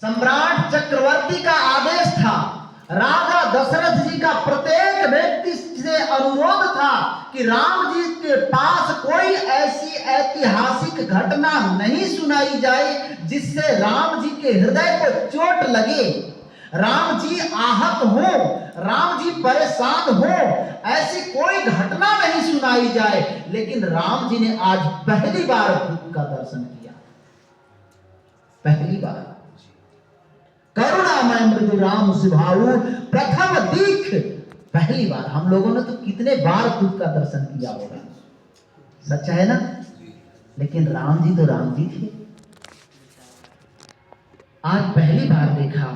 सम्राट चक्रवर्ती का आदेश था, राजा दशरथ जी का प्रत्येक व्यक्ति से अनुरोध था कि राम जी के पास कोई ऐसी ऐतिहासिक घटना नहीं सुनाई जाए जिससे राम जी के हृदय को चोट लगे, राम जी आहत हो, राम जी परेशान हो, ऐसी कोई घटना नहीं सुनाई जाए। लेकिन राम जी ने आज पहली बार दुख का दर्शन किया, पहली बार। करुणामय मृदु राम स्वभाव प्रथम दीख, पहली बार। हम लोगों ने तो कितने बार दुख का दर्शन किया होगा, सच्चा है ना? लेकिन राम जी तो राम जी थे, आज पहली बार देखा।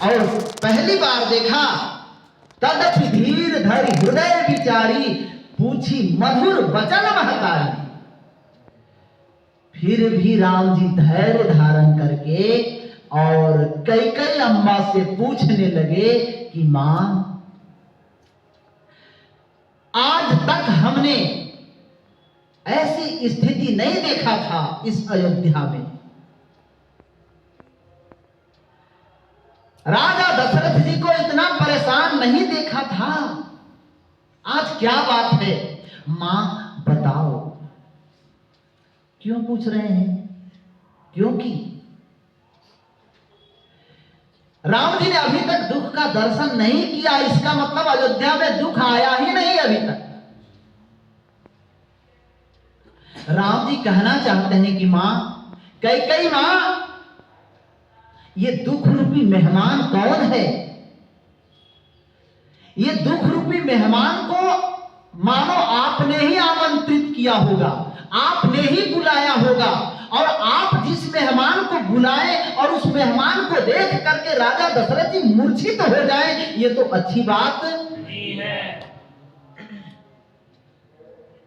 और पहली बार देखा तदपि धीर धरि हृदय विचारी, पूछी मधुर वचन महतारी। फिर भी राम जी धैर्य धारण करके और कैकेयी अम्मा से पूछने लगे कि मां, आज तक हमने ऐसी स्थिति नहीं देखा था इस अयोध्या में। राजा दशरथ जी को इतना परेशान नहीं देखा था, आज क्या बात है? मां बताओ। क्यों पूछ रहे हैं? क्योंकि राम जी ने अभी तक दुख का दर्शन नहीं किया, इसका मतलब अयोध्या में दुख आया ही नहीं अभी तक। राम जी कहना चाहते हैं कि मां, कैकेयी मां, ये दुख रूपी मेहमान कौन है? ये दुख रूपी मेहमान को मानो आपने ही आमंत्रित किया होगा, आपने ही बुलाया होगा, और आप जिस मेहमान को बुलाए और उस मेहमान को देख करके राजा दशरथ जी मूर्छित हो जाए, ये तो अच्छी बात नहीं है।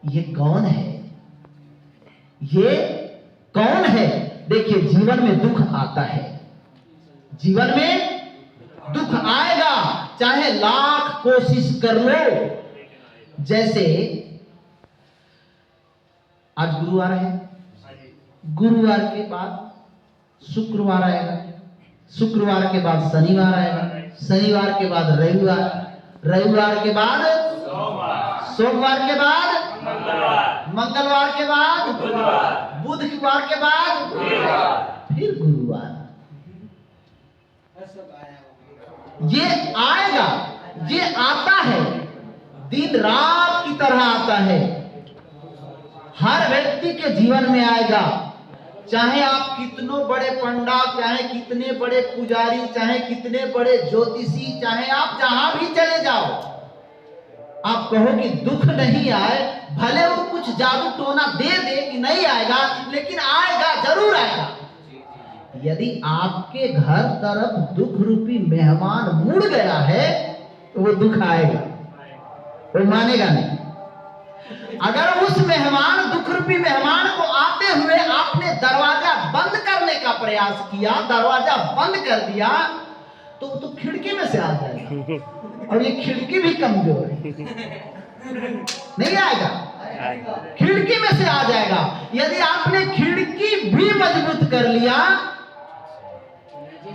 ये कौन है? ये कौन है? देखिए, जीवन में दुख आता है, जीवन में दुख आएगा, चाहे लाख कोशिश कर लो। जैसे आज गुरुवार है, गुरुवार के बाद शुक्रवार आएगा, शुक्रवार के बाद शनिवार आएगा, शनिवार के बाद रविवार, रविवार के बाद सोमवार के बाद मंगलवार के बाद बुधवार के बाद फिर गुरुवार। ये आएगा, ये आता है, दिन रात की तरह आता है, हर व्यक्ति के जीवन में आएगा। चाहे आप कितने बड़े पंडा, चाहे कितने बड़े पुजारी, चाहे कितने बड़े ज्योतिषी, चाहे आप जहां भी चले जाओ, आप कहो कि दुख नहीं आए, भले वो कुछ जादू टोना दे दे कि नहीं आएगा, लेकिन आएगा, जरूर आएगा। यदि आपके घर तरफ दुख रूपी मेहमान मुड़ गया है तो वो दुख आएगा, वो मानेगा नहीं। अगर उस मेहमान, दुख रूपी मेहमान को आते हुए आपने दरवाजा बंद करने का प्रयास किया, दरवाजा बंद कर दिया, तो खिड़की में से आ जाएगा, और ये खिड़की भी कमजोर है, नहीं आएगा, खिड़की में से आ जाएगा। यदि आपने खिड़की भी मजबूत कर लिया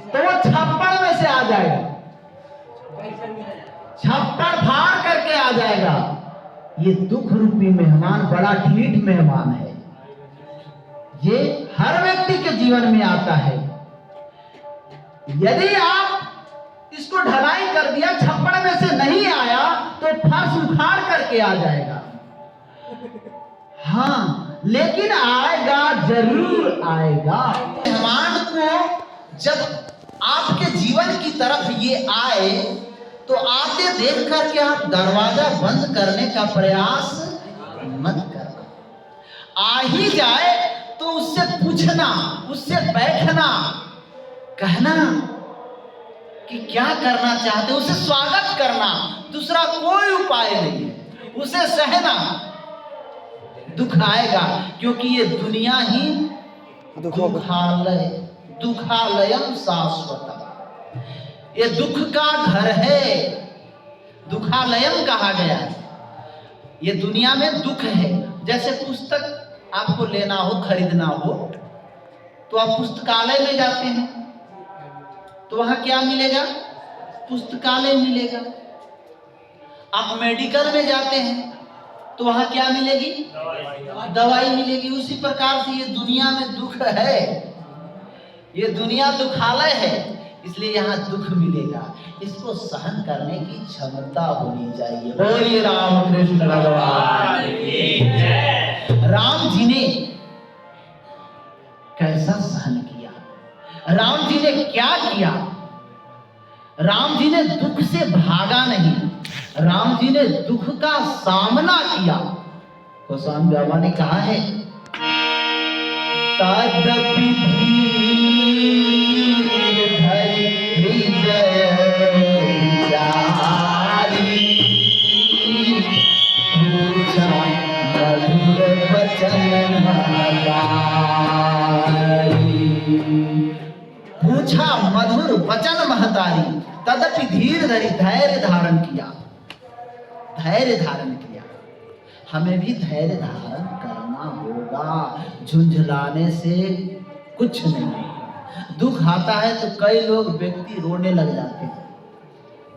तो वो छप्पड़ में से आ जाएगा, छप्पड़ फाड़ करके आ जाएगा। ये दुख रूपी मेहमान बड़ा ठीठ मेहमान है, ये हर व्यक्ति के जीवन में आता है। यदि आप इसको ढलाई कर दिया, छप्पड़ में से नहीं आया, तो फर्श उखाड़ करके आ जाएगा। हाँ, लेकिन आएगा, जरूर आएगा। मेहमान को जब आपके जीवन की तरफ ये आए तो आते देख करके आप दरवाजा बंद करने का प्रयास मत करना। आ ही जाए तो उससे पूछना, उससे बैठना, कहना कि क्या करना चाहते, उसे स्वागत करना, दूसरा कोई उपाय नहीं है, उसे सहना। दुख आएगा क्योंकि ये दुनिया ही दुखालय, दुखालयम शाश्वतम, ये दुख का घर है, दुखालयम कहा गया है। ये दुनिया में दुख है। जैसे पुस्तक आपको लेना हो, खरीदना हो, तो आप पुस्तकालय में जाते हैं, तो वहां क्या मिलेगा? पुस्तकालय मिलेगा। आप मेडिकल में जाते हैं तो वहां क्या मिलेगी? दवाई मिलेगी। उसी प्रकार से ये दुनिया में दुख है, ये दुनिया दुखालय है, इसलिए यहाँ दुख मिलेगा। इसको सहन करने की क्षमता होनी चाहिए। बोलिए रामकृष्ण भगवान की जय। राम जी ने कैसा सहन किया? राम जी ने क्या किया? राम जी ने दुख से भागा नहीं, राम जी ने दुख का सामना किया। गोस्वामी बाबा ने कहा है, तदपि धीर धरि हृदय विचारी, पूछा मधुर वचन महतारी। पूछा मधुर वचन महतारी, तदपि धीर धरि, धैर्य धारण किया, धैर्य धारण किया। हमें भी धैर्य धारण करना होगा। झुंझलाने से कुछ नहीं। दुख आता है तो कई लोग व्यक्ति रोने लग जाते हैं,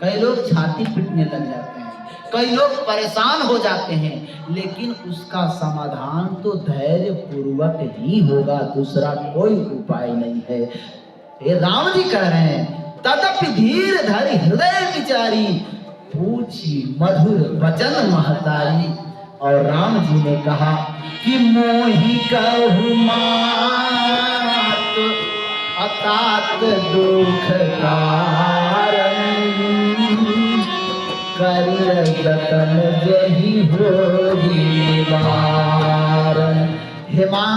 कई लोग छाती पीटने लग जाते हैं, कई लोग परेशान हो जाते हैं, लेकिन उसका समाधान तो धैर्य पूर्वक ही होगा, दूसरा कोई उपाय नहीं है। ये राम जी कह रहे हैं, तदपि धीर धरि हृदय विचारी, पूछी मधुर वचन महतारी। और राम जी ने कहा कि मोहि कहु मात अतात दुख कारण, कर जतन जहि होई निवारण। हे माँ,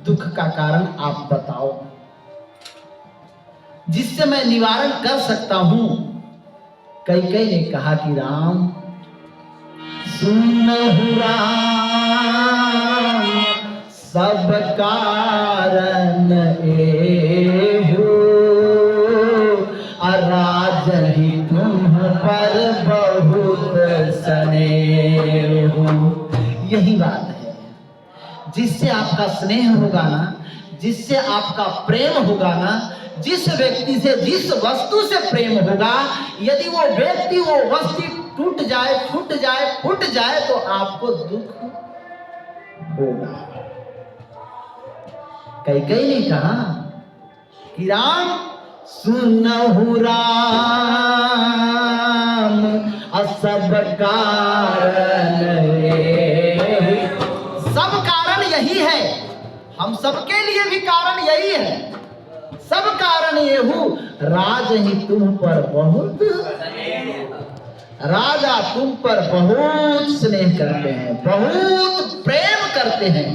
दुख का कारण आप बताओ जिससे मैं निवारण कर सकता हूं। कैकेयी ने कहा कि राम, सुनहु राम सब कारण एहु, राजहि तुम पर बहुत स्नेहु। यही बात है, जिससे आपका स्नेह होगा ना, जिससे आपका प्रेम होगा ना, जिस व्यक्ति से, जिस वस्तु से प्रेम होगा, यदि वो व्यक्ति, वो वस्तु टूट जाए, छूट जाए, फूट जाए तो आपको दुख होगा। कैकेयी ने कहा कि राम, सुनहु राम सब कारण, सब कारण यही है, हम सबके लिए भी कारण यही है। सब कारण ये हूँ, राज ही तुम पर बहुत, राजा तुम पर बहुत स्नेह करते हैं, बहुत प्रेम करते हैं,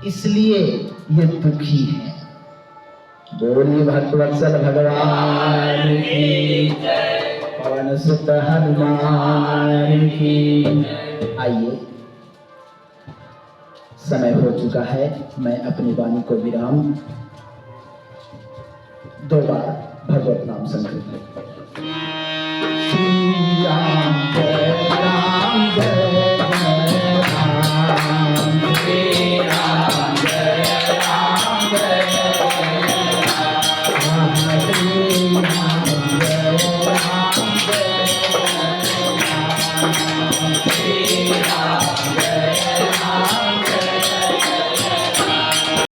इसलिए ये दुखी है। बोलिए भक्तवत्सल भगवान की जय, पवन सुत हनुमान की। आइए, समय हो चुका है, मैं अपनी वाणी को विराम। 2 बार भगवत नाम संकीर्तन।